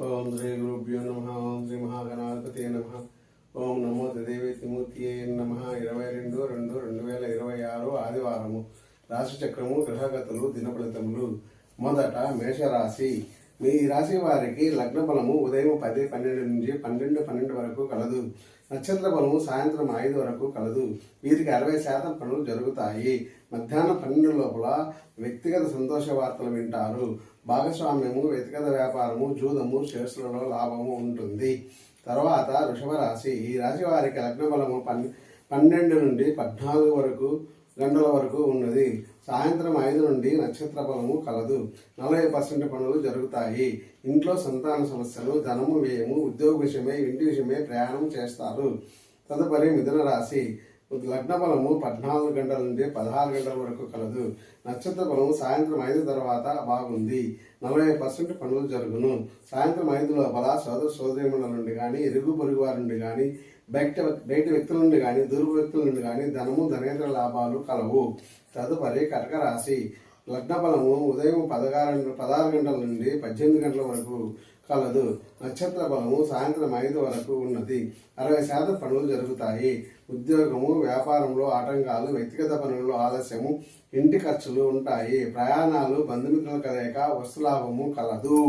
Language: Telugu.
ఓం శ్రీ గురుభ్యో నమ. ఓం శ్రీ మహాగణాధిపతి నమ. ఓం నమో దేవేతిమూర్తియే నమ. 22/2/2026 ఆదివారము. రాశి చక్రము, గ్రహగతులు, దినఫలితములు. మొదట మేషరాశి. మీ రాశి వారికి లగ్న బలము ఉదయం 10:12 నుంచి 12:12 వరకు కలదు. నక్షత్ర బలము సాయంత్రం 5 వరకు కలదు. వీరికి 60% పనులు జరుగుతాయి. మధ్యాహ్నం 12 లోపల వ్యక్తిగత సంతోష వార్తలు వింటారు. భాగస్వామ్యము, వ్యక్తిగత వ్యాపారము, జూదము, షేర్స్లలో లాభము ఉంటుంది. తర్వాత వృషభ రాశి. ఈ రాశి వారికి లగ్న బలము 12 నుండి 14 గంటల వరకు ఉన్నది. సాయంత్రం 5 నుండి నక్షత్ర బలము కలదు. 40% పనులు జరుగుతాయి. ఇంట్లో సంతాన సమస్యలు, ధనము వ్యయము, ఉద్యోగ విషయమై, ఇంటి విషయమై ప్రయాణం చేస్తారు. తదుపరి మిథున రాశి. లగ్న బలము 14 గంటల నుండి 16 గంటల వరకు కలదు. నక్షత్ర బలము సాయంత్రం 5 తర్వాత బాగుంది. 40% పనులు జరుగును. సాయంత్రం 5 లోపల సోదర సోదరీమణుల నుండి కానీ, ఇరుగు పొరుగు వారి నుండి కానీ, బయట వ్యక్తుల నుండి కానీ, దూరపు వ్యక్తుల నుండి కానీ ధనము, ధనేతర లాభాలు కలవు. తదుపరి కటక రాశి. లగ్న బలము ఉదయం 16 గంటల నుండి 18 గంటల వరకు కలదు. నక్షత్ర బలము సాయంత్రం 5 వరకు ఉన్నది. 60% పనులు జరుగుతాయి. ఉద్యోగము, వ్యాపారంలో ఆటంకాలు, వ్యక్తిగత పనుల్లో ఆలస్యము, ఇంటి ఖర్చులు ఉంటాయి. ప్రయాణాలు, బంధుమిత్రుల కలయిక, వస్తులాభము కలదు.